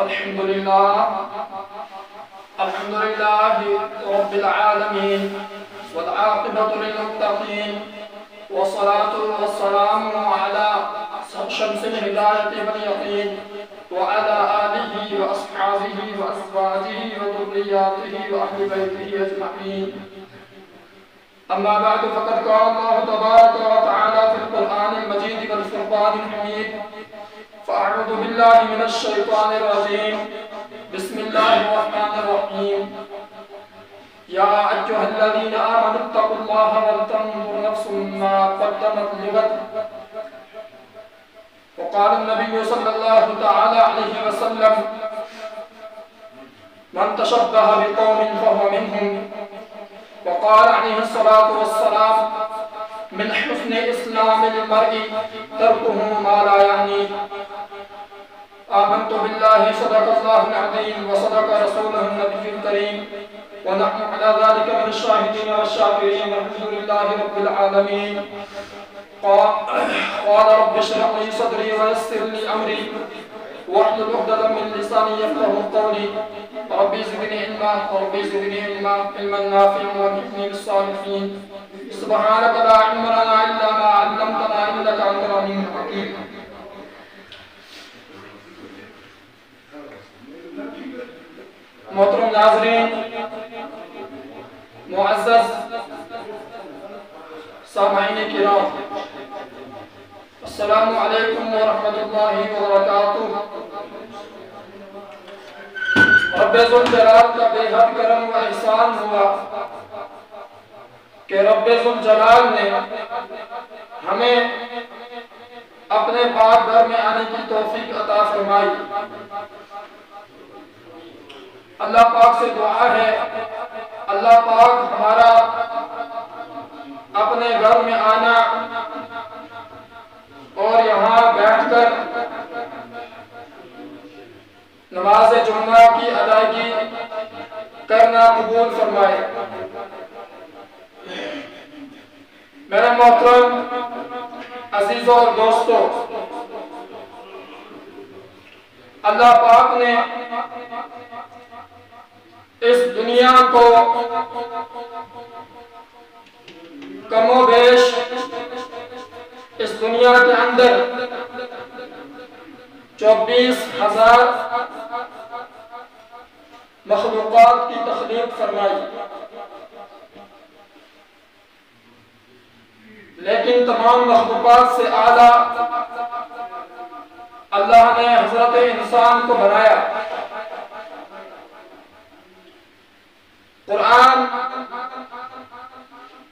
الحمد لله رب العالمين والعاقبة للمتقين والصلاة والسلام على شمس الهداية واليقين وعلى آله وأصحابه وأزواجه وذرياته وأهل بيته أجمعين. أما بعد فقد قال الله تبارك وتعالى في القرآن المجيد والفرقان الحميد: فأعوذ بالله من الشيطان الرجيم. بسم الله الرحمن الرحيم. يا أيها الذين آمنوا اتقوا الله ولتنظر نفس ما قدمت لغد. وقال النبي صلى الله تعالى عليه وسلم: من تشبه بقوم فهو منهم. وقال عليه الصلاة والسلام: من حسن إسلام المرء تركه ما لا يعنيه. آمنت بالله صدق الله العظيم وصدق رسوله النبي الكريم ونحن على ذلك من الشاهدين والشاكرين والحمد لله رب العالمين. قال رب اشرح لي صدري ويسر لي أمري واحلل عقدة من لساني يفقهوا قولي. ربي زدني علما نافعا وارزقني بالصالحين. سبحانك لا علم لنا إلا ما علمتنا إنك أنت العليم الحكيم. محترم ناظرین، معزز سامعین کرام، السلام علیکم ورحمۃ اللہ وبرکاتہ۔ رب ذوالجلال کا بے حد کرم و احسان ہوا کہ رب ذوالجلال نے ہمیں اپنے پاک گھر میں آنے کی توفیق عطا فرمائی۔ اللہ پاک سے دعا ہے اللہ پاک ہمارا اپنے گھر میں آنا اور یہاں بیٹھ کر نماز جمعہ کی ادائیگی کرنا قبول فرمائے۔ میرے محترم عزیزوں اور دوستوں، اللہ پاک نے اس دنیا کو کم و بیش اس دنیا کے اندر 24,000 مخلوقات کی تخلیق فرمائی، لیکن تمام مخلوقات سے اعلیٰ اللہ نے حضرت انسان کو بنایا۔ قرآن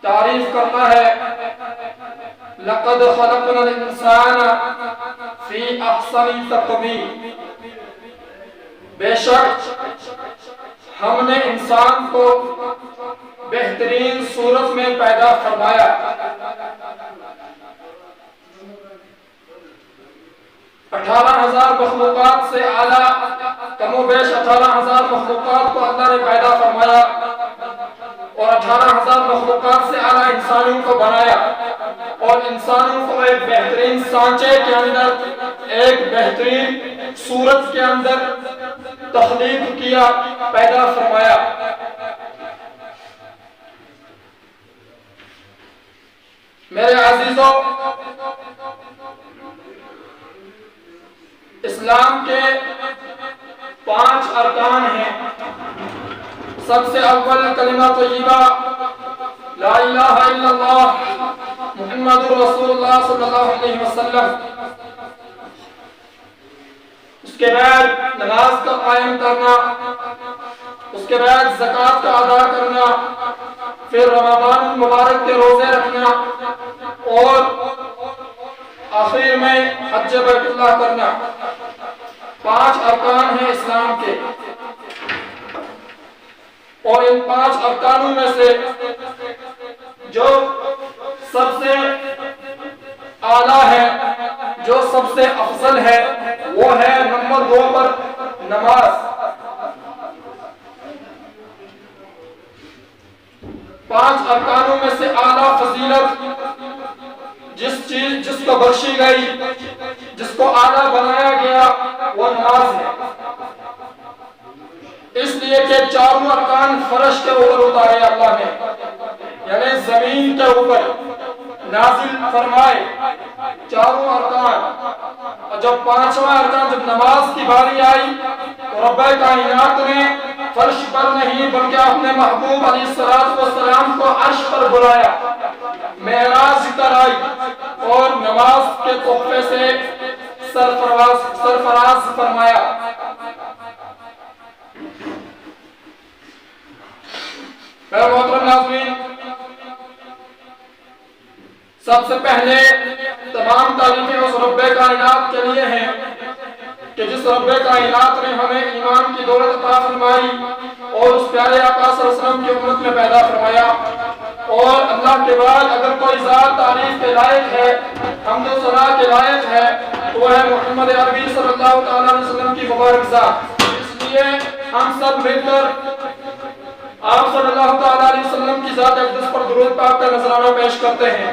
تعریف کرتا ہے: لَقَدْ خَلَقْنَا الْإِنسَانَ فِي أَحْسَنِ تَقْوِيمٍ۔ بے شک ہم نے انسان کو بہترین صورت میں پیدا فرمایا۔ 18,000 مخلوقات سے اعلیٰ کم و بیش 18,000 مخلوقات کو اللہ نے پیدا فرمایا اور 18,000 مخلوقات سے اعلیٰ انسانوں کو بنایا اور انسانوں کو ایک بہترین سانچے کے اندر، ایک بہترین صورت کے اندر تخلیق کیا، پیدا فرمایا۔ میرے عزیزوں، اسلام کے 5 ارکان ہیں۔ سب سے اول کلمہ طیبہ لا الہ الا اللہ محمد رسول اللہ صلی اللہ علیہ وسلم۔ اس کے بعد نماز کا قائم کرنا، اس کے بعد زکوٰۃ کا ادا کرنا، پھر رمضان المبارک کے روزے رکھنا اور آخر میں حج بیت اللہ کرنا۔ 5 ارکان ہیں اسلام کے، اور ان 5 ارکانوں میں سے جو سب سے اعلیٰ ہے، جو سب سے افضل ہے، وہ ہے نمبر 2 پر نماز۔ 5 ارکانوں میں سے اعلیٰ فضیلت جس کو بخشی گئی، جس کو اعلیٰ بنایا گیا، وہ نماز ہے۔ لیے کہ چاروں ارکان فرش کے اوپر اتارے اللہ نے، یعنی زمین کے اوپر نازل فرمائے چاروں ارکان۔ جب پانچواں ارکان جب نماز کی باری آئی تو رب کائنات نے فرش پر نہیں بلکہ اپنے محبوب علیہ السلام کو عرش پر بلایا، معراج کرائی اور نماز کے تحفے سے سرفراز فرمایا۔ میرے محترم ناظرین، سب سے پہلے تمام تعریفیں اس رب کائنات کے لیے ہیں کہ جس رب کائنات نے ہمیں ایمان کی دولت عطا فرمائی اور اس پیارے آقا صلی اللہ علیہ وسلم کی امت میں پیدا فرمایا۔ اور اللہ کے بعد اگر کوئی ذات تعریف کے لائق ہے، حمد و ثنا کے لائق ہے تو وہ ہے محمد عربی صلی اللہ تعالیٰ علیہ وسلم کی مبارک ذات۔ اس لیے ہم سب مل کر آپ صلی اللہ تعالیٰ علیہ وسلم کی ذات اقدس پر درود پاک کا نذرانہ پیش کرتے ہیں۔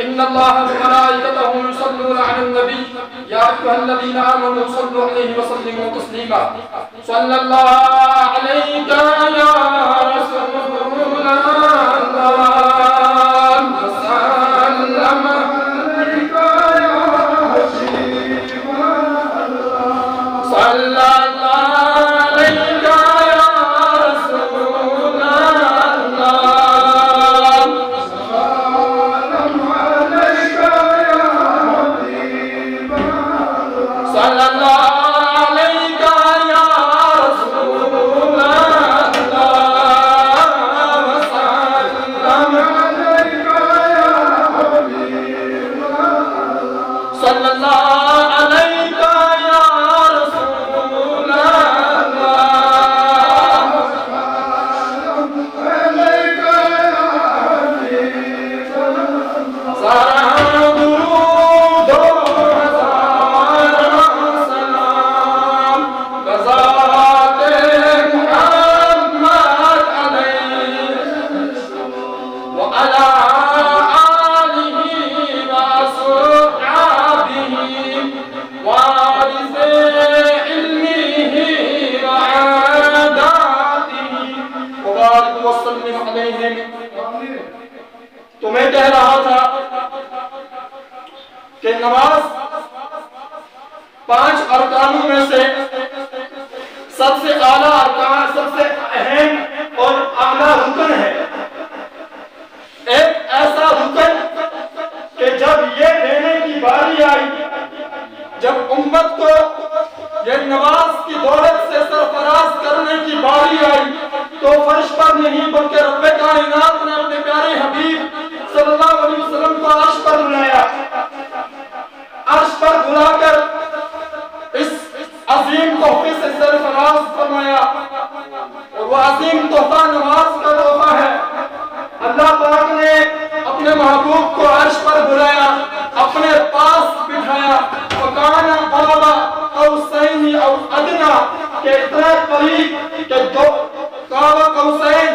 ان اللہ وملائکتہ یصلون علی النبی یا ایھا الذین آمنوا صلوا علیہ وسلموا تسلیما۔ صلی اللہ علیک یا رسول اللہ وسلم علیک یا حبیب اللہ۔ صلی اللہ علیک یا رسول اللہ۔ صلی اللہ علیک یا رسول اللہ وسلم علیک یا حبیب اللہ۔ صلی اللہ علیک یا رسول اللہ وسلم علیک یا حبیب اللہ۔ سارا درود تو میں کہہ رہا تھا کہ نماز 5 ارکانوں میں سے سب سے اعلیٰ ارکان، سب سے اہم اور اعلیٰ رکن ہے۔ ایک ایسا رکن کہ جب یہ دینے کی باری آئی، جب امت کو یہ نماز کی دولت سے سرفراز کرنے کی باری آئی تو فرش پر نہیں بلکہ رب کائنات نے اپنے پیارے حبیب صلی اللہ علیہ وسلم کو عرش پر بلایا، عرش پر بلا کر اس عظیم تحفے سے سرفراز فرمایا۔ اور وہ عظیم تحفہ نماز کا تحفہ ہے۔ اللہ پاک نے اپنے محبوب کو عرش پر بلایا، اپنے پاس بٹھایا، وَكَانَ قَابَ قَوْسَيْنِ أَوْ أَدْنَىٰ کہ اتنا قریب کہ دو قاب قوسین،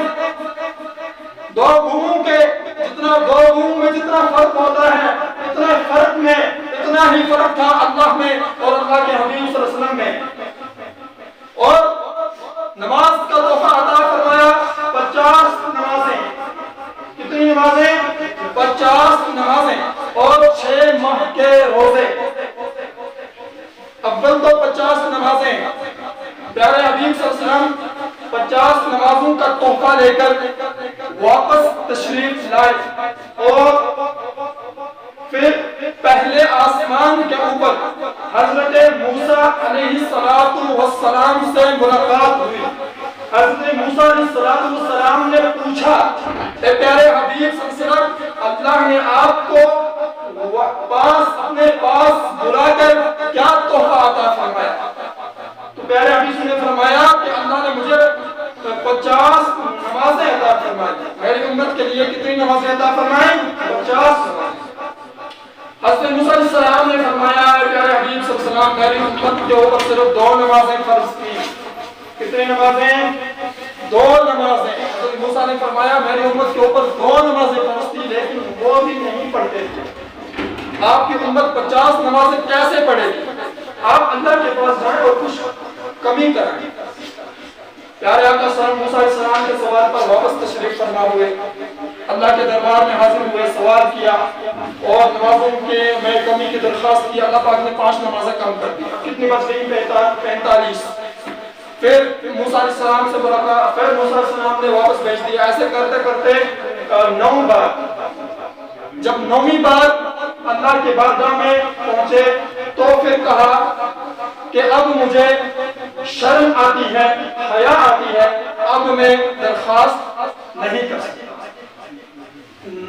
دو گھوموں کے جتنا، دو گھوموں میں جتنا فرق ہوتا ہے اتنا فرق میں اتنا ہی فرق تھا اللہ میں اور اللہ کے حبیب صلی اللہ علیہ وسلم میں۔ اور نماز کا تحفہ عطا فرمایا 50 نمازیں۔ کتنی نمازیں؟ 50 نمازیں اور 6 ماہ کے روزے۔ اول تو 50 نمازیں، پیارے حبیب صلی اللہ علیہ وسلم 50 نمازوں کا تحفہ لے کر واپس تشریف لائے اور پھر پہلے آسمان کے اوپر حضرت موسیٰ علیہ السلام سے ملاقات ہوئی۔ حضرت موسیٰ علیہ السلام نے پوچھا، اے پیارے حبیب صلی اللہ علیہ وسلم، اللہ نے آپ کو اپنے پاس بلا کر کیا تحفہ عطا فرمایا؟ تو پیارے حبیب نے فرمایا کہ اللہ نے مجھے 50 نمازیں عطا فرمائی۔ میری امت کے لیے کتنی نمازیں عطا فرمائیں؟ 50 نمازیں۔ حضرت موسیٰ علیہ السلام نے فرمایا، پیارے حبیب صلی اللہ علیہ وسلم، میری امت کے اوپر صرف 2 نمازیں فرض کی۔ کتنی نمازیں؟ 2 نمازیں۔ حضرت موسیٰ نے فرمایا میری امت کے اوپر 2 نمازیں فرض تھی لیکن وہ بھی نہیں پڑھتے تھے۔ آپ کی امت 50 نمازیں کیسے پڑھے گی؟ آپ اللہ کے پاس جائیں اور کچھ کمی کریں۔ پیارے آقا موسیٰ علیہ السلام کے سوال پر واپس تشریف فرما ہوئے، اللہ کے دربار میں حاضر ہوئے، سوال کیا اور نمازوں کے میں کمی کی درخواست کی۔ اللہ پاک نے 5 نمازیں کم کر دی۔ کتنی بچ گئی؟ 45۔ پھر موسیٰ علیہ السلام سے بولا، پھر موسیٰ علیہ السلام نے واپس بھیج دیا۔ ایسے کرتے کرتے 9 بار، جب 9ویں بار اللہ کے بارگاہ میں پہنچے تو پھر کہا کہ اب مجھے شرم آتی ہے، حیا آتی ہے، اب میں درخواست نہیں کر سکتا۔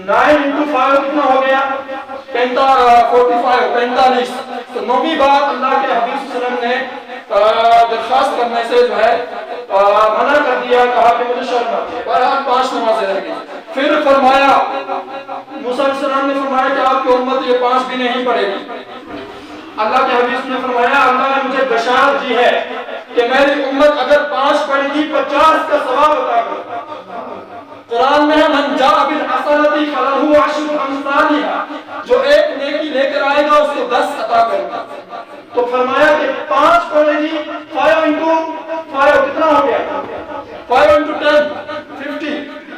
9 into 5 کتنا ہو گیا؟ 45۔ تو 9ویں بار اللہ کے حبیب صلی اللہ علیہ وسلم نے درخواست کرنے سے جو ہے منع کر دیا، کہا کہ مجھے شرم آتی ہے۔ بہرحال 5 نمازیں رہ گئی۔ پھر فرمایا، موسیٰ علیہ السلام نے فرمایا کہ آپ کی امت یہ 5 بھی نہیں پڑھے گی۔ اللہ کے حبیب نے فرمایا، اللہ نے مجھے بشارت دی ہے کہ میری امت اگر 5 پڑھے گی 50 کا ثواب عطا کرے۔ قرآن میں ہے من جاء بالحسنۃ فلہ عشر امثالھا، جو ایک نیکی لے کر آئے گا اس کو 10 عطا کرے گا۔ تو فرمایا کہ 5 پڑھے گی 5 into 5 کتنا ہو گیا؟ 5 into 10 50،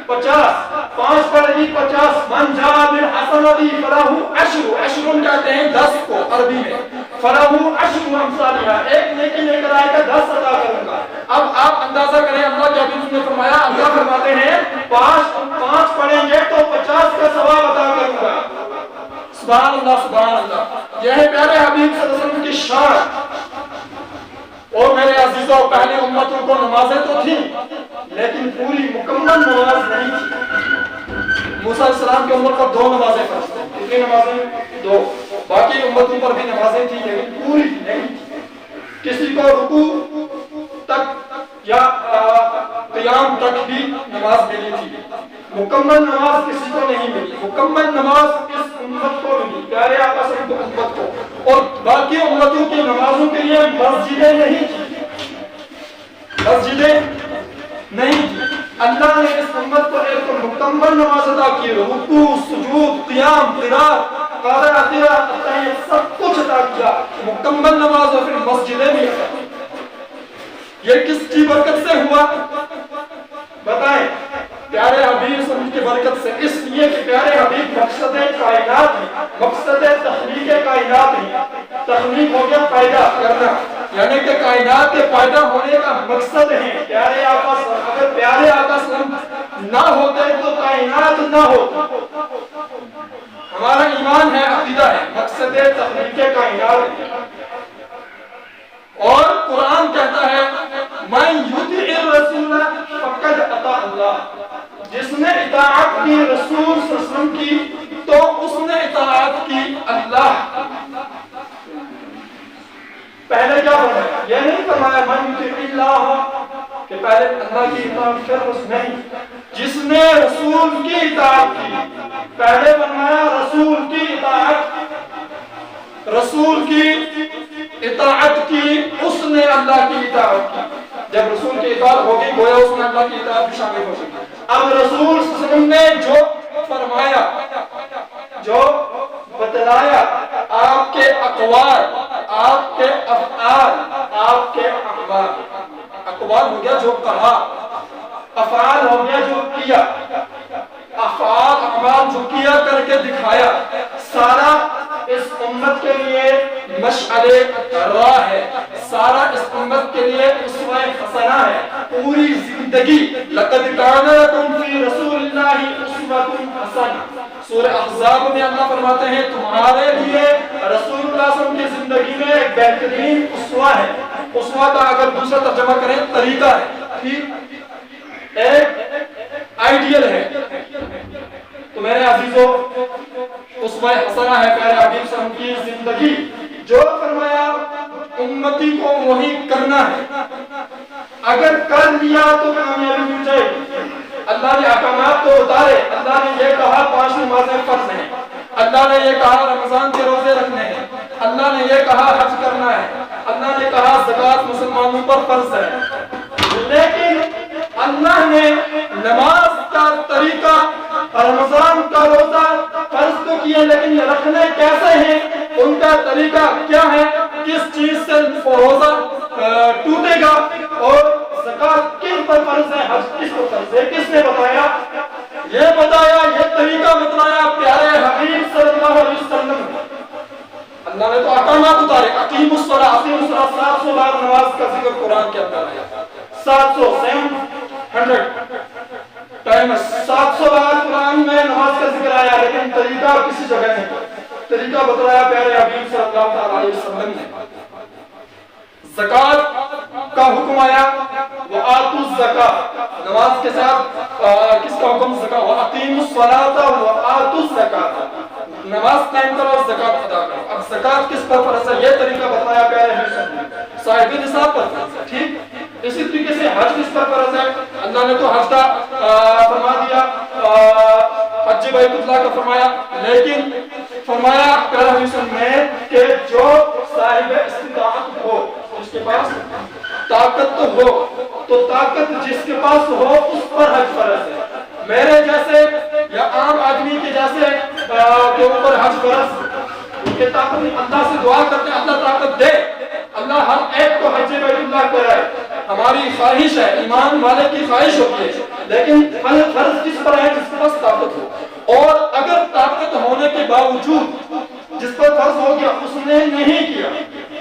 50۔ 5 پڑھے گی 50۔ من جاء بالحسنۃ فلہ عشر، عشر کہتے ہیں 10 کو عربی میں، فلہ عشر امثالھا، ایک نیکی لے کر آئے گا 10 عطا کروں گا۔ اب آپ اندازہ کریں، اللہ کے حبیب نے فرمایا، اللہ فرماتے ہیں 5 پڑھیں گے تو 50 کا ثواب عطا کروں گا۔ سبحان اللہ، سبحان اللہ۔ یہ ہے پیارے حبیب صلی اللہ علیہ وسلم کی شان۔ اور میرے عزیزوں، پہلی امتوں کو نمازیں تو تھیں لیکن پوری مکمل نماز نہیں تھی۔ موسیٰ علیہ السلام کی امت پر 2 نمازیں فرض تھیں۔ کتنی نمازیں؟ 2۔ باقی امتوں پر بھی نمازیں تھیں لیکن پوری نہیں تھی۔ کسی کو رکوع تک یا قیام تک بھی نماز ملی تھی، مکمل نماز کسی کو نہیں ملی۔ مکمل نماز اس امت کو ملی، پیارے آقا صلی اللہ علیہ وسلم کی امت کو۔ اور باقی امتوں کی نمازوں کے لیے مسجدیں نہیں تھی، مسجدیں نہیں تھی۔ اللہ نے اس امت کو ایک مکمل نماز عطا کی، رکوع، سجود، قیام، قرات، سب کچھ عطا کیا، مکمل نماز اور پھر مسجدیں بھی عطا کی۔ یہ کس کی برکت سے ہوا؟ بتائیں، پیارے حبیب صلی اللہ علیہ وسلم کی برکت سے۔ اس لیے کہ پیارے حبیب مقصد کائنات ہیں، مقصد تخلیق کائنات ہیں۔ تخلیق ہو گیا پیدا کرنا، یعنی کہ کائنات کے پیدا ہونے کا مقصد ہے۔ پیارے آقا، اگر پیارے آقا صلی اللہ علیہ وسلم نہ ہوتے تو کائنات نہ ہوتی۔ ہمارا ایمان ہے، عقیدہ ہے، مقصد تخلیق کائنات ہے۔ اور قرآن کہتا ہے من یطع الرسول فقد اطاع اللہ، جس نے اطاعت کی رسول صلی اللہ علیہ وسلم کی تو اس نے اطاعت کی اللہ۔ پہلے کیا فرمایا؟ یہ نہیں فرمایا من یطع اللہ کہ پہلے اللہ کی اطاعت پھر رسول، نہیں، جس نے رسول کی اطاعت کی۔ پہلے فرمایا رسول کی اطاعت، رسول کی اطاعت کی، اس نے اللہ کی اطاعت کی۔ جب رسول کی اطاعت ہوگی گویا اس میں اللہ کی اطاعت بھی شامل ہو سکتی۔ اب رسول صلی اللہ علیہ وسلم نے جو فرمایا، جو بتلایا، آپ کے اقوال، آپ کے افعال، آپ کے اعمال۔ اقوال ہو گیا جو کہا، افعال ہو گیا جو کیا، افعال اعمال جو کیا کر کے دکھایا، سارا اس امت کے لیے مشعل راہ ہے، سارا اس امت کے لیے اسوہ حسنہ ہے۔ پوری زندگی لقد کان لکم فی رسول اللہ اسوہ حسنہ، سورہ احزاب میں اللہ فرماتے ہیں تمہارے لیے رسول اللہ صلی اللہ علیہ وسلم کی زندگی میں ایک بہترین اسوہ ہے۔ اسوہ کا اگر دوسرا ترجمہ کریں طریقہ ہے، ٹھیک، ایک آئیڈیل ہے۔ تو میرے عزیزوں، اسوہ حسنہ ہے پیارے حبیب صلی اللہ علیہ وسلم کی زندگی، جو فرمایا امتی کو وہی کرنا ہے، اگر کر لیا تو کامیابی مل جائے گی۔ اللہ نے احکامات کو اتارے، اللہ نے یہ کہا 5 نمازیں فرض ہیں، اللہ نے یہ کہا رمضان کے روزے رکھنے ہیں، اللہ نے یہ کہا حج کرنا ہے، اللہ نے کہا زکوٰۃ مسلمانوں پر فرض ہے، لیکن اللہ نے نماز کا طریقہ، رمضان کا روزہ فرض تو کیا، لیکن یہ رکھنے کیسے ہیں، ان کا طریقہ کیا ہے، کس چیز سے روزہ ٹوٹے گا اور زکوٰۃ کن 700 ٹائم 700 بار قرآن میں نماز کا ذکر آیا، لیکن طریقہ کسی جگہ نہیں، طریقہ بتلایا پیارے حبیب صلی اللہ تعالی علیہ وسلم نے۔ زکوٰۃ کا حکم آیا، وآتوا الزکاۃ، نماز کے ساتھ کس کا حکم؟ زکوٰۃ، وأقیموا الصلاۃ وآتوا الزکاۃ، نماز قائم کرو اور زکوٰۃ ادا کرو۔ اب زکوٰۃ کس پر فرض ہے یہ طریقہ بتایا پیارے حبیب نے، صاحب نصاب پر فرض ہے، ٹھیک۔ اسی طریقے سے حج کس پر فرض ہے؟ اللہ نے تو حج کا فرما دیا، حج بیت اللہ کا فرمایا، لیکن فرمایا پیارے حبیب نے کہ جو صاحب استطاعت ہو، اس کے پاس طاقت تو ہو، تو طاقت جس کے پاس ہو اس پر حج فرض ہے۔ میرے جیسے یا عام آدمی کے جیسے کے اوپر حج فرض ان کے طاقت نہیں، اللہ سے دعا کرتے ہیں اللہ طاقت دے، اللہ ہر ایک کو حج بیت اللہ کرائے۔ ہماری خواہش ہے، ایمان والے کی خواہش ہوتی ہے، لیکن فرض کس پر ہے؟ جس کے پاس طاقت ہو۔ اور اگر طاقت ہونے کے باوجود جس پر فرض ہو گیا اس نے نہیں کیا،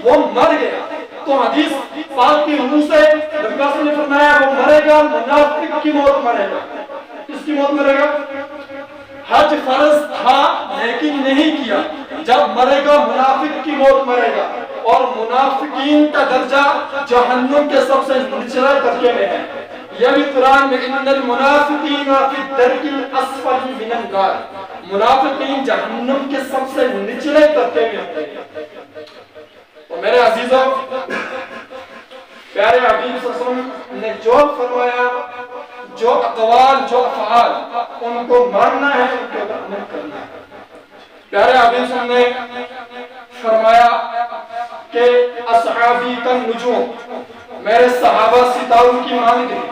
وہ مر گیا، تو حدیث پاک کی روح سے نبی صلی نے فرمایا وہ مرے گا منافق کی موت مرے گا۔ کس کی موت مرے گا؟ حج فرض تھا لیکن نہیں کیا، جب مرے گا منافق کی موت مرے گا، اور منافقین کا درجہ جہنم کے سب سے نچلے درجے میں ہے۔ یہ بھی قرآن میں ان المنافقین فی الدرک الاسفل من النار، منافقین جہنم کے سب سے نچلے درجے میں ہوتے ہیں۔ تو میرے عزیزوں، پیارے حبیب صلی اللہ علیہ وسلم نے جو فرمایا، جو اقوال جو افعال ان کو ماننا ہے، ان کے اوپر عمل کرنا ہے۔ پیارے حبیب صلی اللہ علیہ وسلم نے فرمایا کہ اصحابی کالنجوم، میرے صحابہ ستاروں کی مانند ہیں،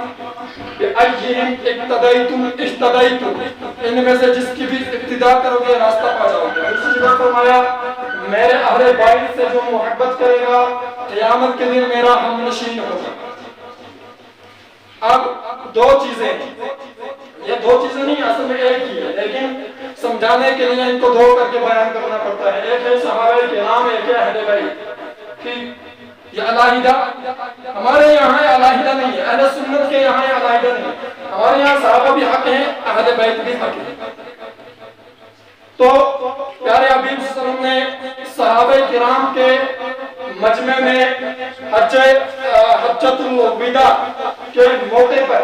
بِأَيِّهِمْ اقتدیتم اهتدیتم، ان میں سے جس کی بھی اقتداء کرو گے راستہ پا جاؤ گے۔ دوسری جگہ فرمایا میرے اہل بیت سے جو محبت کرے گا قیامت کے دن میرا ہم نشین ہوگا۔ اب دو چیزیں، یہ دو چیزیں نہیں اصل میں ایک ہی ہے، لیکن سمجھانے کے لیے ان کو دو کر کے بیان کرنا پڑتا ہے۔ ایک ہے صحابہ کرام، ایک ہے اہل بیت۔ ٹھیک، یہ علیحدہ ہمارے یہاں علیحدہ نہیں ہے، اہل سنت کے یہاں علیحدہ نہیں ہے، ہمارے یہاں صحابہ بھی حق ہیں، اہل بیت بھی حق ہیں۔ تو پیارے حبیب صلی اللہ علیہ وسلم نے صحابہ کرام کے مجمع میں حجۃ الوداع کے موقع پر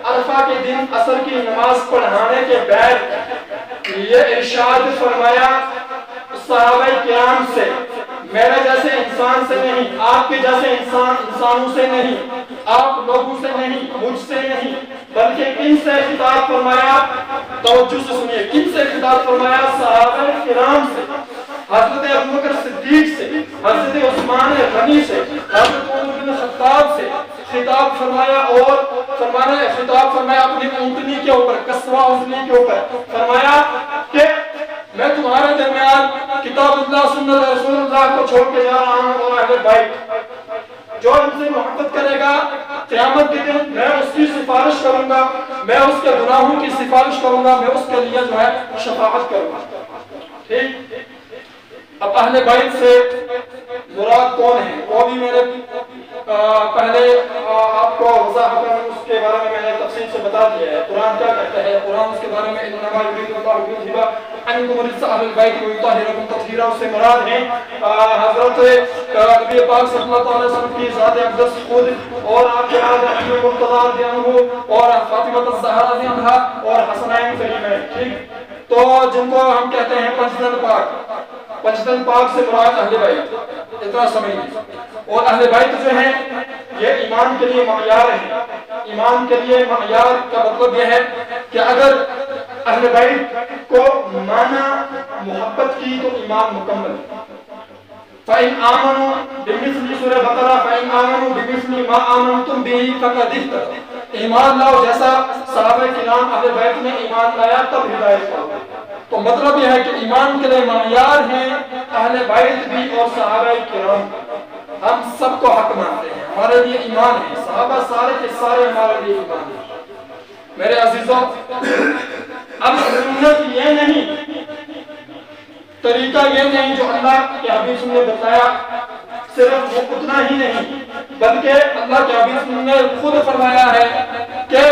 عرفہ کے دن عصر کی نماز پڑھانے کے بعد یہ ارشاد فرمایا صحابہ کرام سے، میرے جیسے انسان سے نہیں، آپ کے جیسے انسانوں سے نہیں، آپ لوگوں سے نہیں، مجھ سے نہیں، بلکہ کن سے خطاب فرمایا؟ توجہ سے سنیے، کن سے خطاب فرمایا؟ صحابہ کرام سے، حضرت ابوبکر صدیق سے، حضرت عثمان غنی سے، حضرت عمر بن خطاب سے خطاب فرمایا، اور خطاب فرمایا اپنی اونٹنی کے اوپر، کسوہ اونٹنی کے اوپر، فرمایا کہ میں تمہارے درمیان کتاب اللہ سنت رسول اللہ کو چھوڑ کے جا رہا ہوں، اور اہل بیت جو ان سے محبت کرے گا قیامت کے دن میں اس کی سفارش کروں گا، میں اس کے گناہوں کی سفارش کروں گا، میں اس کے لیے جو ہے شفاعت کروں گا۔ ٹھیک، اب اہل بیت سے مراد کون ہے وہ بھی میں نے پہلے آپ کو وضاحت اس کے بارے میں نے تفصیل سے بتا دیا ہے۔ قرآن کیا کہتا ہے؟ قرآن اس کے بارے میں انما یرید اللہ لیذھب عنکم الرجس اہل البیت ویطہرکم تطہیرا، اس سے مراد ہیں حضرت نبی پاک صلی اللہ علیہ وسلم کی ذات اقدس خود، اور آپ کے بعد علی مرتضی رضی اللہ عنہ اور فاطمہ الزہرا رضی اللہ عنہا اور حسنین کریمین۔ ٹھیک، تو جن کو ہم کہتے ہیں پنجتن پاک، پنجتن پاک سے مراد اہل بیت، اتنا سمجھیں۔ اور اہل بیت جو ہیں یہ ایمان کے لیے معیار ہے۔ ایمان کے لیے معیار کا مطلب یہ ہے کہ اگر اہل بیت کو مانا محبت کی تو ایمان مکمل ہے۔ فَإِنْ آمَنُوا بِمِثْلِ سورہ بقرہ فَإِنْ آمَنُوا بِمِثْلِ مَا آمَنْتُمْ بِهِ فَقَدِ اهْتَدَوْا، ایمان لاؤ جیسا صحابہ کرام اہل بیت نے ایمان لایا تب ہدایت پاؤ۔ تو مطلب یہ ہے کہ ایمان کے لیے معیار ہیں اہل بیت بھی اور صحابہ کرام۔ ہم سب کو حق مانتے ہیں، ہمارے لیے ایمان ہے، صحابہ سارے کے سارے ہمارے لیے ایمان ہے۔ میرے عزیزوں، اب سنت یہ نہیں، طریقہ یہ نہیں جو اللہ کے حبیب نے بتایا، صرف وہ اتنا ہی نہیں بلکہ اللہ کے حبیب نے خود فرمایا ہے کہ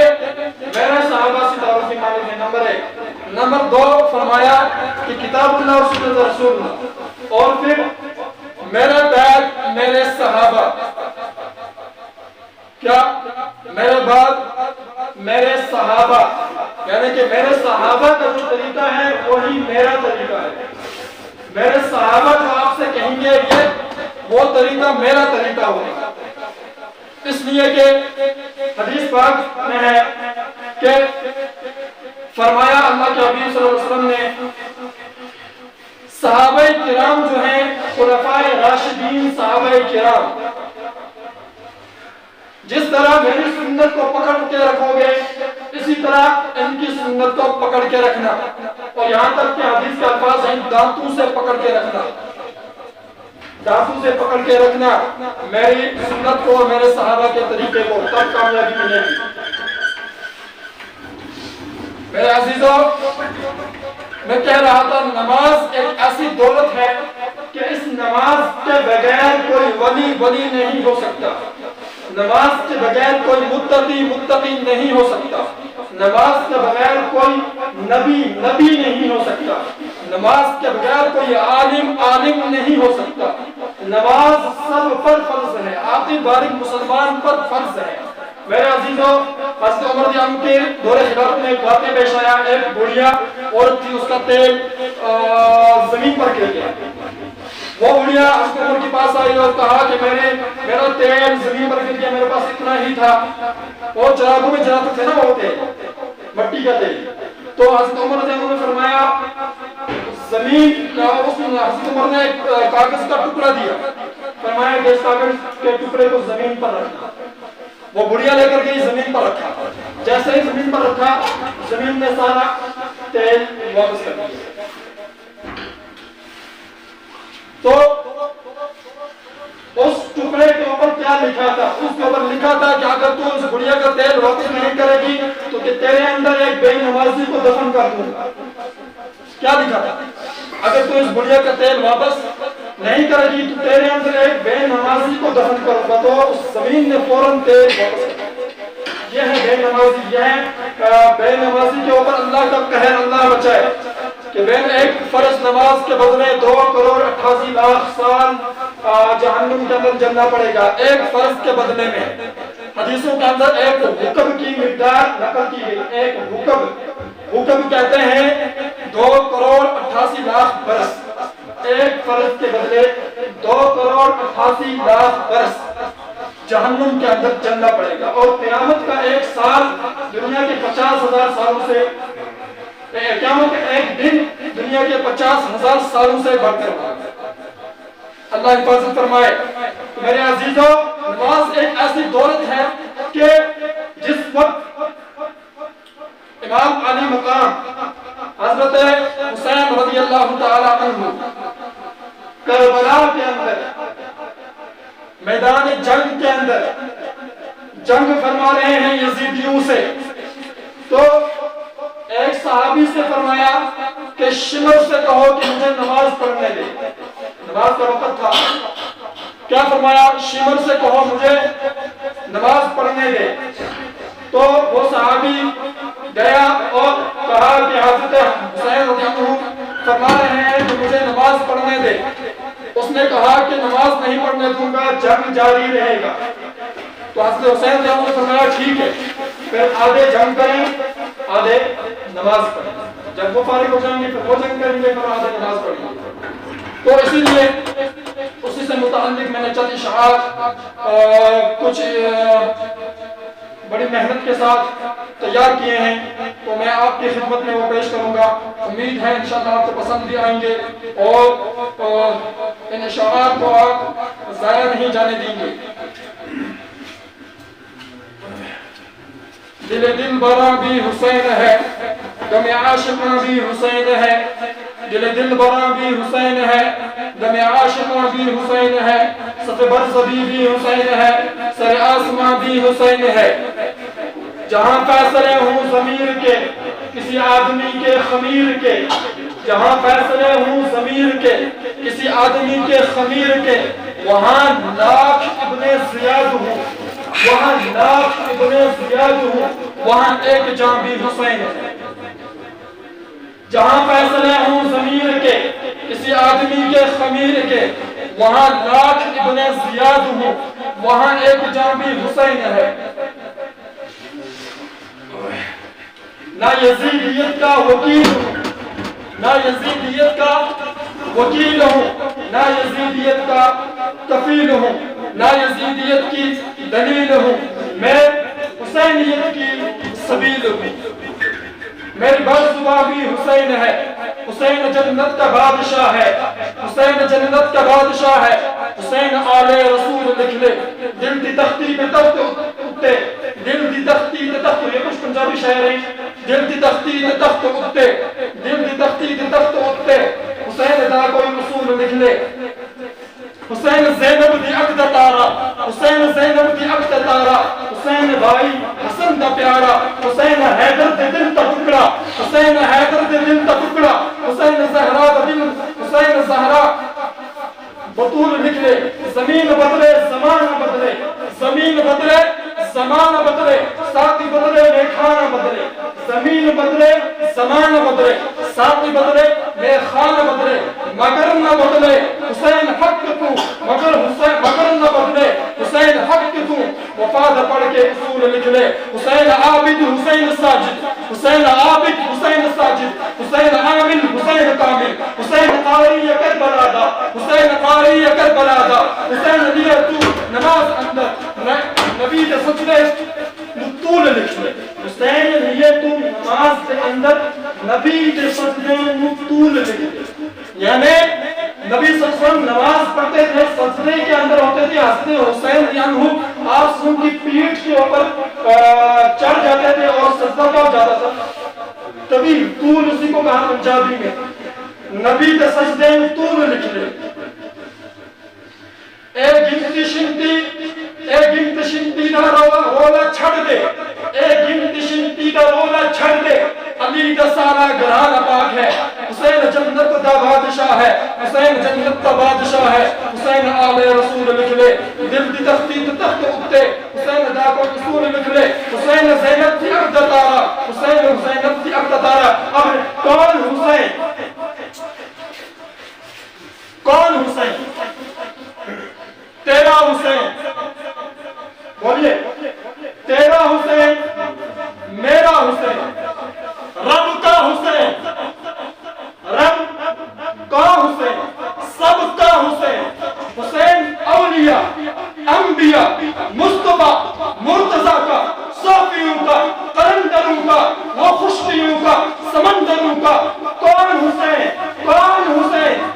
میرے صحابہ سے تعارف کی معنی ہے نمبر 1، نمبر 2 فرمایا کہ کتاب اللہ اور سنت رسول اللہ، اور پھر میرے بعد میرے صحابہ، کیا میرے بعد میرے صحابہ، یعنی کہ میرے صحابہ کا جو طریقہ ہے وہی میرا طریقہ ہے۔ میرے صحابہ جو آپ سے کہیں گے یہ وہ طریقہ میرا طریقہ ہوگا، اس لیے کہ حدیث پاک میں ہے کہ فرمایا اللہ کے حبیب صلی اللہ علیہ وسلم نے صحابہ کرام جو ہیں خلفائے راشدین صحابہ کرام، جس طرح میری سنت کو پکڑ کے رکھو گے اسی طرح ان کی سنت کو پکڑ کے رکھنا، اور یہاں تک کہ حدیث کے الفاظ ہیں دانتوں سے پکڑ کے رکھنا، دانتوں سے پکڑ کے رکھنا میری سنت کو، میرے صحابہ کے طریقے کو، تب کامیابی ملے گی۔ میرے عزیزوں، میں کہہ رہا تھا نماز ایک ایسی دولت ہے کہ اس نماز کے بغیر کوئی ولی نہیں ہو سکتا، نماز کے بغیر کوئی متقی نہیں ہو سکتا، نماز کے بغیر کوئی نبی نہیں ہو سکتا، نماز کے بغیر کوئی عالم نہیں ہو سکتا۔ نماز سب پر فرض ہے، عاقل بالغ مسلمان پر فرض ہے۔ میرے عزیزوں، حضرت عمر رضی اللہ عنہ کے دور خلافت میں ایک واقعہ پیش آیا، ایک بڑھیا عورت تھی، اس کا تیل زمین پر گر گیا۔ وہ بڑھیا حضرت عمر کے پاس آئی اور کہا کہ میرا تیل زمین پر گر گیا، میرے پاس اتنا ہی تھا۔ وہ چراغوں میں جلاتے تھے نا وہ تیل، مٹی کا تیل۔ تو حضرت عمر رضی اللہ عنہ نے فرمایا زمین کا، حضرت عمر نے ایک کاغذ کا ٹکڑا دیا، فرمایا کہ اس کاغذ کے ٹکڑے کو زمین پر رکھنا۔ وہ بڑھیا لے کر گئی، زمین پر رکھا، جیسے ہی زمین پر رکھا زمین نے سارا تیل واپس کر دیا۔ تو اس ٹکڑے کے اوپر کیا لکھا تھا؟ اس کے اوپر لکھا تھا کہ اگر تو اس بڑھیا کا تیل واپس نہیں کرے گی تو کہ تیرے اندر ایک بے نمازی کو دفن کر دوں گا۔ کیا لکھا تھا؟ اگر تو اس بڑھیا کا تیل واپس نہیں کرے گی تو تیرے اندر ایک بے نمازی کو دفن کروں گا۔ تو اس زمین نے فوراً تیل واپس کر دیا۔ یہ ہے بے نمازی، یہ ہے بے نمازی کے اوپر اللہ کا قہر، اللہ بچائے کہ بین ایک فرض نماز کے بدلے 2,88,00,000 سال جہنم کے اندر جلنا پڑے گا، ایک فرض کے بدلے میں۔ حدیثوں کے اندر ایک حکم کی مقدار نقل کی گئی، ایک حکم کہتے ہیں 2,88,00,000 برس، ایک فرض کے بدلے 2,88,00,000 برس جہنم کے اندر جلنا پڑے گا۔ اور قیامت کا ایک سال دنیا کے 50,000 سالوں سے، قیامت کا ایک دن دنیا کے 50,000 سالوں سے بڑھ کر ہوگا۔ اللہ حفاظت فرمائے۔ میرے عزیزوں، نماز ایک ایسی دولت ہے کہ جس وقت امام علی مقام حضرت حسین رضی اللہ تعالی عنہ کربلا کے اندر، میدان جنگ کے اندر جنگ فرما رہے ہیں یزیدیوں سے، تو ایک صحابی سے فرمایا کہ شمر سے کہو کہ مجھے نماز پڑھنے دے، نماز کا وقت تھا۔ کیا فرمایا؟ شمر سے کہو مجھے نماز پڑھنے دے۔ تو وہ صحابی گیا اور کہا کہ حضرت حسین رضی اللہ عنہ فرما رہے ہیں کہ مجھے نماز پڑھنے دے۔ اس نے کہا کہ نماز نہیں پڑھنے دوں گا، جنگ جاری رہے گا۔ تو حضرت حسین رضی اللہ عنہ نے فرمایا ٹھیک ہے، پھر آدھے جنگ کریں آدھے نماز پڑھیں، جب وہ فارغ ہو جائیں گے پھر وہ جنگ کریں گے، پھر آدھے نماز پڑھیں گے۔ تو اسی لیے اسی سے متعلق میں نے چند اشعار کچھ بڑی محنت کے ساتھ تیار کیے ہیں، تو میں آپ کی خدمت میں وہ پیش کروں گا۔ امید ہے انشاءاللہ آپ کو پسند بھی آئیں گے اور ان اشعار کو آپ ضائع نہیں جانے دیں گے۔ دل برا بھی حسین ہے، غم عاشقاں بھی حسین ہے، دل برا بھی حسین ہے، غم عاشقاں بھی حسین ہے، صف برزبی بھی حسین ہے، سر آسماں بھی حسین ہے۔ جہاں فیصلے ہوں ضمیر کے کسی آدمی کے خمیر کے، جہاں فیصلے ہوں ضمیر کے کسی آدمی کے خمیر کے، وہاں لاکھ ابن زیاد ہوں لاکھ ابن زیاد ہوں وہاں ایک جاں بھی حسین ہے۔ جہاں فیصلے ہوں ضمیر کے کسی آدمی کے خمیر کے وہاں لاکھ ابن زیاد ہوں وہاں ایک جاں بھی حسین ہے۔ نہ یزیدیت کا وکیل ہوں نہ یزیدیت کا وکیل ہوں نہ یزیدیت کا کفیل ہوں نہ یزیدیت کی دلیل ہوں میں حسینیت کی سبیل ہوں۔ میری برزباں بھی حسین ہے حسین جنت کا بادشاہ ہے حسین جنت کا بادشاہ ہے حسین آل رسول لکھ لے دل دی تختی پہ تخت اٹھتے دل دی تختی پہ تخت یہ کچھ پنجابی شاعر ہیں دل دی تختی پہ تخت اٹھتے دل دی تختی پہ تخت اٹھتے حسین دا کوئی رسول لکھ لے حسین زینب دی عقد تارا حسین زینب دی عقد تارا حسین بھائی حسن دا پیارا حسین حیدر دے دل تا ٹکڑا حسین حیدر دے دل تا ٹکڑا حسین زہرا دا دل حسین زہرا بطول لکھ لے زمین بدلے زمانہ بدلے زمین بدلے زمانہ بدلے ساتھی بدلے میخانہ بدلے زمین بدلے زمانہ بدلے ساتھی بدلے میخانہ بدلے مگر نہ بدلے حسین حق تو مگر نہ بدلے حسین حق تو وفاد پڑھ کے اصول لکھ لے حسین عابد حسین ساجد حسین عابد حسین ساجد حسین عامل حسین کامل حسین قاری کربلا دا حسین قاری کربلا دا حسین لیے تو نماز اندر نبی دے سجدے طول لکھ لے حسین لیے تو نماز کے اندر نبی دے سجدے طول لکھ لے یعنی نبی صلی اللہ علیہ وسلم نماز پڑھتے تھے سجدے کے اندر ہوتے تھے حضرت حسین عنہ آپ ان کی پیٹھ کے اوپر چڑھ جاتے تھے اور سجدہ ہو جاتا تھا طویل طول اسی کو کہا پنجابی میں نبی دے سجدے طول لکھ لے اے گنت شنتی دا رولا چھڑ دے اے گنت شنتی دا رولا چھڑ دے علی دا سارا گھرانہ پاک ہے حسین جنت دا بادشاہ ہے حسین جنت دا بادشاہ ہے حسین آل رسول لکھ لے دل دی تختی تخت اٹھتے حسین دا کو رسول لکھ لے حسین زینب دی عقد تارا حسین زینب دی عقد تارا اب کون حسین کون حسین تیرا حسین بولیے تیرا حسین میرا حسین رب کا حسین رب کا حسین سب کا حسین حسین اولیاء انبیاء مصطفیٰ مرتضیٰ کا صوفیوں کا قلندروں کا وہ خشکیوں کا سمندروں کا کون حسین کون حسین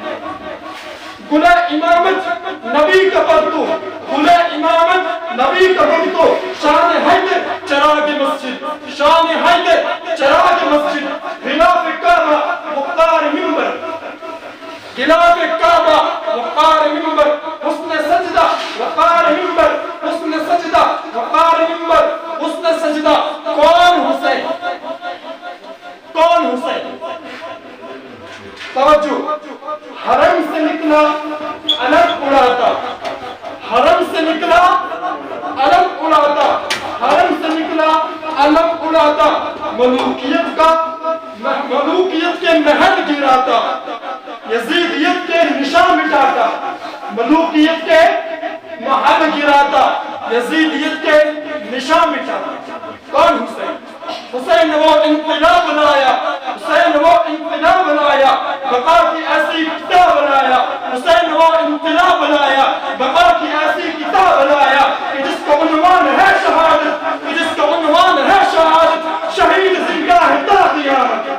گلہ امامت نبی کا پرتو گلہ امامت نبی کا پرتو شان حیدر چراغ مسجد شان حیدر چراغ مسجد غلاف کعبہ مختار منبر غلاف کعبہ مختار منبر حسن سجدہ وقار منبر حسن سجدہ وقار منبر حسن سجدہ کون حسین کون حسین توجہ حرم سے نکلا علم اڑاتا حرم سے نکلا علم اڑاتا حرم سے نکلا علم اڑاتا ملوکیت کا ملوکیت کے محل گراتا یزیدیت کے نشان مٹاتا ملوکیت کے محل گراتا یزیدیت کے نشان مٹاتا کون حسین حسین وہ انقلاب لایا حسین وہ انقلاب لایا بقا کی ایسی کتاب لایا حسین وہ انقلاب لایا بقا کی ایسی کتاب لایا کہ جس کا عنوان ہے شہادت کہ جس کا عنوان ہے شہادت شہید زندہ ہے تا قیامت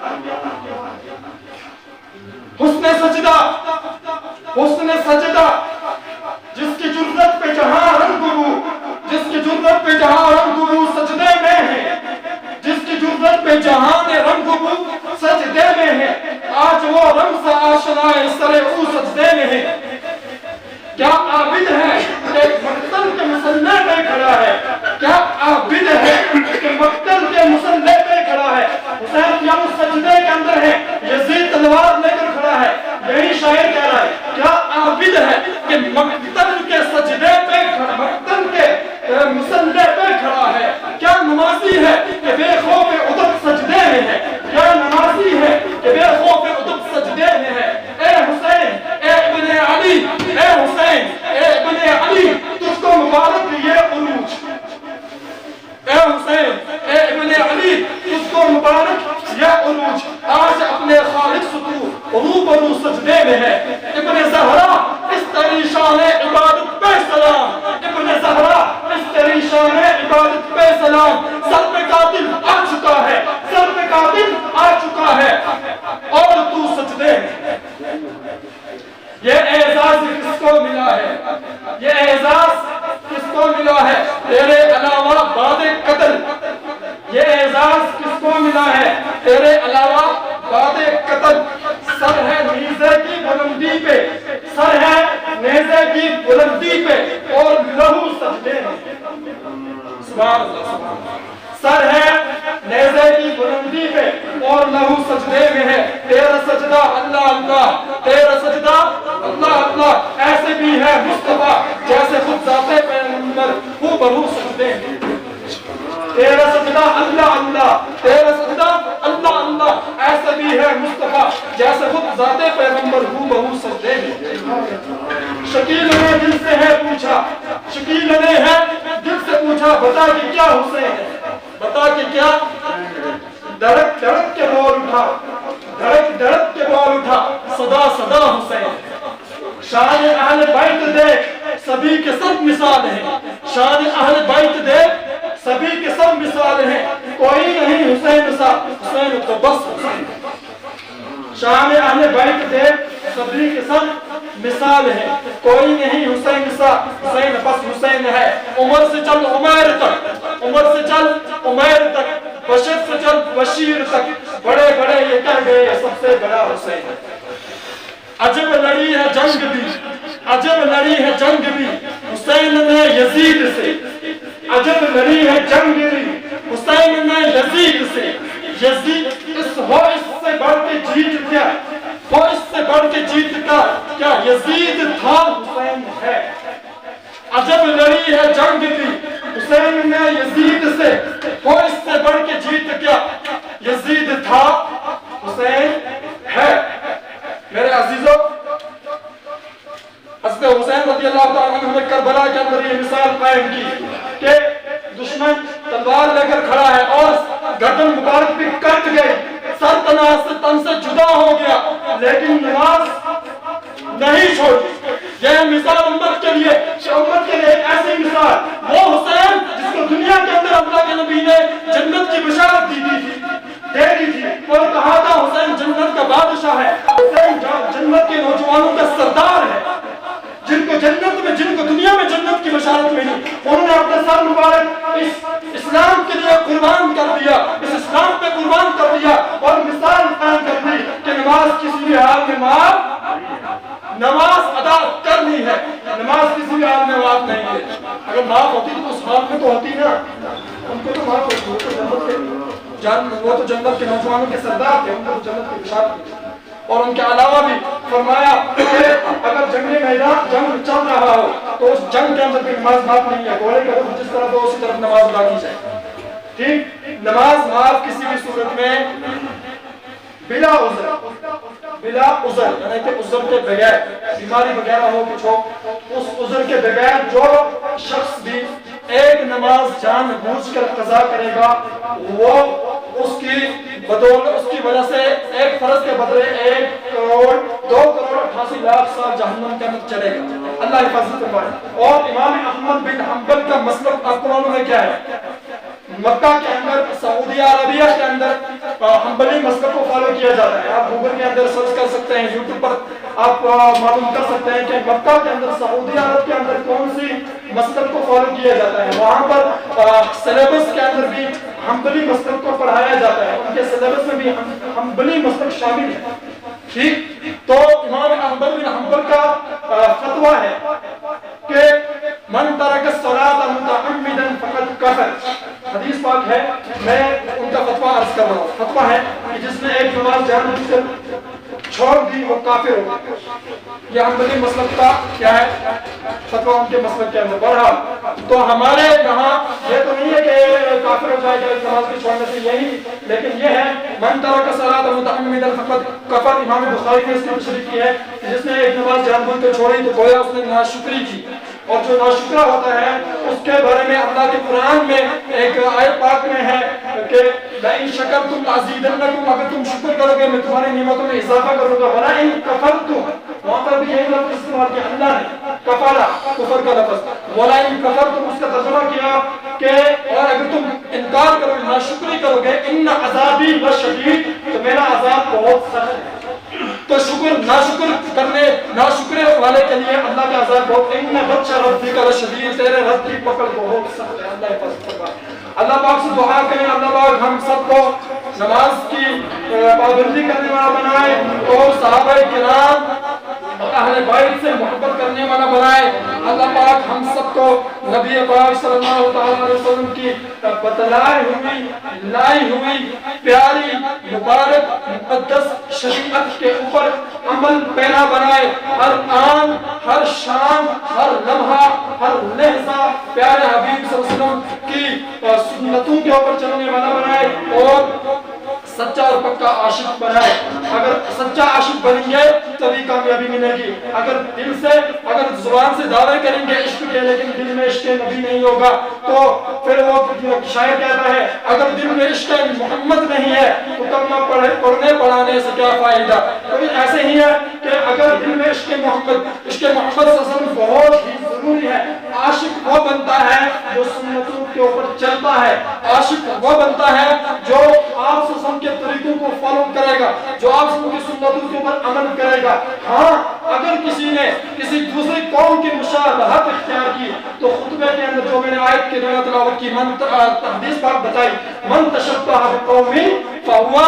حسن سجدہ حسن سجدہ جس کی جرت پہ جہاں رنگ گرو جس کی جرت پہ جہاں رنگ گرو سجدے میں ہے جس کی جرت پہ جہان رنگ گرو سجدے میں ہے آج وہ رنگ سے آشنا سر او سجدے میں ہے کیا عابد ہے کہ مقتل کے مسلح پہ کھڑا ہے کیا عابد ہے کہ مقتل کے مسلح پہ کھڑا ہے حسین کیا اس سجدے کے اندر ہے یزید تلوار لے کر کھڑا ہے یہی شاعر کہہ رہا ہے کیا عابد ہے کہ مقتل کے سجدے پہ کھڑا مقتل کے مسلح پہ کھڑا غلام، سر پہ قاتل آ چکا ہے، سر پہ قاتل آ چکا ہے اور تو سجدے میں۔ یہ اعزاز کس کو ملا ہے؟ یہ اعزاز کس کو ملا ہے؟ تیرے علاوہ بعد قتل۔ یہ اعزاز کس کو ملا ہے؟ تیرے علاوہ بعد قتل۔ سر ہے نیزے کی بلندی پہ، سر ہے نیزے کی بلندی پہ اور لہو سجدے میں۔ سبحان اللہ۔ سر ہے نیزے کی بلندی پہ اور لہو سجدے میں ہے۔ تیرا سجدہ اللہ اللہ، تیرا سجدہ اللہ اللہ، ایسے بھی ہے مصطفیٰ جیسے خود ذات پیغمبر ہو بہو سجدے میں۔ تیرا سجدہ اللہ اللہ، تیرا سجدہ اللہ اللہ، ایسا بھی ہے مصطفیٰ جیسے خود ذات پیغمبر ہو بہو سجدے میں۔ شکیل نے دل سے ہے پوچھا، شکیل نے ہے دل سے پوچھا، بتا کہ کیا حسین ہے، بتا کہ کیا؟ دھڑک دھڑک کے بول اٹھا، دھڑک دھڑک کے بول اٹھا، صدا صدا حسین۔ شان اہل بیت دیکھ سبھی کے سب مثال ہیں، شان اہل بیت دیکھ سبھی کے سب مثال ہیں، کوئی نہیں حسین سا، حسین تو بس حسین۔ شان اہل بیت دیکھ سبھی کے سب مثال ہیں، کوئی نہیں حسین سا، حسین بس حسین ہے۔ عمر سے چل عمیر تک، عمر سے چل عمیر تک، بشیر سے چل بشیر تک، بڑے بڑے یہ کہہ گئے سب سے بڑا حسین۔ عجب لڑی ہے جنگ بھی، عجب لڑی ہے جنگ بھی حسین نے یزید سے، عجب لڑی ہے جنگ بھی حسین نے یزید سے۔ یزید اس سے بڑھ کے جیت گیا، ہو اس سے بڑھ کے جیت کا کیا یزید تھا حسین ہے۔ عجب لڑی ہے جنگ بھی حسین نے یزید سے، ہو اس سے بڑھ کے جیت کیا یزید تھا حسین ہے۔ میرے عزیزوں، حضرت حسین رضی اللہ تعالیٰ عنہ نے کربلا کے اندر یہ مثال قائم کی کہ دشمن تلوار لے کر کھڑا ہے اور گردن مبارک بھی کٹ گئی، سر تن سے جدا ہو گیا، لیکن نماز نہیں چھوڑی۔ یہ مثال امت کے لیے، امت کے لیے ایک ایسی مثال، وہ حسین جس کو دنیا کے اندر اللہ کے نبی نے جنت کی بشارت دی تھی اور کہا تھا حسین جنت کا بادشاہ ہے، حسین جنت کے نوجوانوں کا سردار ہے، جن کو دنیا میں جنت کی بشارت ملی، انہوں نے اپنا سر مبارک اس اسلام کے لیے قربان کر دیا، اس اسلام پہ قربان کر دیا اور مثال قائم کر دی کہ نماز کسی بھی حال میں معاف، نماز ادا کرنی ہے، نماز کسی بھی حال میں معاف نہیں ہے۔ اگر معاف ہوتی تو اس حال میں تو ہوتی نا، ان کو تو معاف ہوتی، وہ تو جنت کے نوجوانوں کے سردار تھے، ان کو جنت کی بشارت ملی۔ اور ان کے علاوہ بھی فرمایا کہ اگر جنگ میدان جنگ چل رہا ہو تو اس جنگ کے اندر بھی نماز معاف نہیں ہے، گھوڑے کا رخ جس طرف ہو اسی طرف نماز ادا کی جائے۔ ٹھیک، نماز معاف کسی بھی صورت میں بلا عذر یعنی کہ عذر کے بغیر، بیماری وغیرہ ہو کچھ ہو، اس عذر کے بغیر جو شخص بھی ایک نماز جان بوجھ کر قضا کرے گا، وہ اس کی بدولت، اس کی وجہ سے ایک فرض کے بدلے 1 کروڑ 2 کروڑ 88 لاکھ سال جہنم کے اندر چلے گا۔ اللہ حفاظت فرمائے۔ اور امام احمد بن حنبل کا مسلک آپ کو معلوم ہے کیا ہے؟ مکہ کے اندر، سعودی عربیہ کے اندر حنبلی مسلک کو فالو کیا جاتا ہے۔ آپ گوگل کے اندر سرچ کر سکتے ہیں، یوٹیوب پر آپ معلوم کر سکتے ہیں کہ مکہ کے اندر، سعودی عرب کے اندر کون سی مسلک کو فالو کیا جاتا ہے۔ وہاں پر سلیبس کے اندر بھی حنبلی مسلک کو پڑھایا جاتا ہے، ان کے سلیبس میں بھی حنبلی مسلک شامل ہے۔ ٹھیک، تو امام احمد بن حنبل کا فتویٰ ہے کہ من ترک الصلاۃ متعمدا فقد کفر۔ حدیث پاک ہے، میں ان کا فتویٰ عرض کر رہا ہوں۔ فتویٰ ہے کہ جس نے ایک نماز جان بوجھ کر چھوڑ دی وہ کافر ہو۔ یہ حنبلی مسلک کا کیا ہے فتویٰ ان کے مسلک کے اندر۔ بہرحال تو ہمارے یہاں یہ تو نہیں ہے کہ کافر ہو جائے گا نماز کے چھوڑنے سے، یہی، لیکن یہ ہے من ترک الصلاۃ متعمدا فقد کفر۔ امام بخاری نے اس کی تشریح کی ہے کہ جس نے ایک نماز جان بوجھ کر چھوڑی تو گویا اس نے ناشکری کی، اور جو ناشکرا ہوتا ہے اس کے بارے میں اللہ کے قرآن میں ایک آیت پاک میں ہے کہ لئن شکرتم لازیدنکم، اگر تم شکر کرو گے میں تمہاری نعمتوں میں اضافہ کروں گا، ولئن کفرتم، وہاں پر بھی یہی لفظ استعمال کیا اللہ نے، کفارہ کفر کا لفظ، ولئن کفرتم اس کا ترجمہ کیا کہ اور اگر تم ہو گئے ان عذابی لشدید، تو میرا عذاب بہت سخت ہے۔ تو شکر ناشکر والے کے لیے اللہ کا عذاب بہت، ان بطش ربک لشدید، تیرے رب کی پکڑ بہت سخت ہے۔ اللہ حفاظت فرمائے۔ اللہ پاک سے دعا کریں اللہ پاک ہم سب کو نماز کی پابندی کرنے والا بنائے اور صحابہ کرام اور اہل بیت سے محبت کرنے والا بنائے۔ اللہ پاک ہم سب کو نبی پاک صلی اللہ علیہ وسلم کی لائی ہوئی پیاری مبارک مقدس شریعت کے اوپر عمل پیرا بنائے۔ ہر آن، ہر شام، ہر لمحہ، ہر لحظہ پیارے حبیب صلی اللہ علیہ وسلم کی سنتوں کے اوپر چلنے والا بنائے اور سچا اور پکا عاشق بنائے۔ اگر سچا عاشق بنیں گے تبھی کامیابی ملے گی۔ اگر دل سے، اگر زبان سے دعوے کریں گے عشق کے لیکن دل میں عشق نبی نہیں ہوگا تو پھر وہ شاعر کہتا ہے اگر دل میں عشق محمد نہیں ہے تو کلمہ پڑھنے پڑھانے سے کیا فائدہ۔ تو ایسے ہی ہے کہ اگر دل میں عشق محمد صلی اللہ علیہ وسلم بہت ہی ضروری ہے۔ عاشق وہ بنتا ہے جو سنتوں کے اوپر چلتا ہے، عاشق وہ بنتا ہے جو آپ صلی اللہ علیہ وسلم کے طریقوں کو فالو کرے گا، جو آپ صلی اللہ علیہ وسلم کی سنتوں کے اوپر عمل کرے گا۔ ہاں اگر کسی نے کسی دوسری قوم کی مشابہت اختیار کی تو خطبے کے اندر جو میں نے آیت کی تلاوت کی، حدیث پاک بتائی، من تشبہ بقوم فہو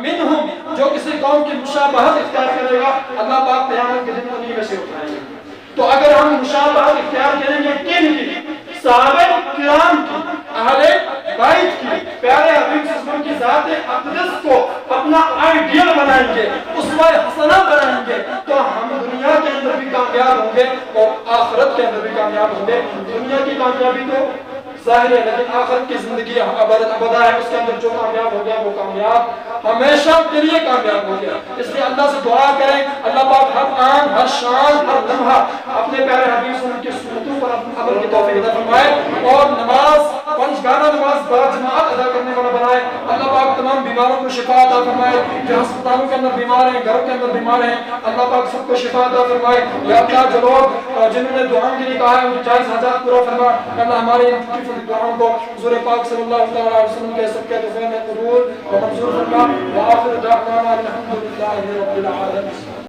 منہم، جو کسی قوم کی مشابہت اختیار کرے گا اللہ پاک قیامت کے دن انہی میں سے اٹھائے گا۔ تو اگر ہم مشابہت اختیار کریں گے کن کی؟ صحابہ کرام کی، اہل بیت کی، پیارے حبیب صلی اللہ علیہ وسلم کی ذات اقدس کو اپنا آئیڈیل بنائیں گے، اسوہ حسنہ بنائیں گے تو ہم دنیا کے اندر بھی کامیاب ہوں گے اور آخرت کے اندر بھی کامیاب ہوں گے۔ دنیا کی کامیابی تو ظاہر ہے لیکن آخرت کی زندگی ابدا ہے، اس کے اندر جو کامیاب ہو گیا وہ کامیاب ہمیشہ کے لیے کامیاب ہو گیا۔ اس لیے اللہ سے دعا کریں اللہ پاک ہر آن، ہر شان، ہر لمحہ اپنے پیارے حبیب صلی اللہ علیہ وسلم کی سنتوں پر عمل کی توفیق عطا فرمائے اور نماز پنجگانہ نماز باجماعت ادا کرنے والا بنائے۔ اللہ پاک تمام بیماروں کو شفا عطا فرمائے، جو ہسپتالوں کے اندر بیمار ہیں، گھروں کے اندر بیمار ہیں، اللہ پاک سب کو شفا عطا فرمائے۔ یا اللہ جو لوگ جنہوں نے دعاؤں کے لیے کہا ہے ان کی جائز حاجات پورا فرما۔ اللہ ہماری ان دعاؤں کو حضور پاک صلی اللہ علیہ وسلم کے سب کے دعائیں قبول و منظور فرما۔ وآخر دعوانا الحمدللہ رب العالمین۔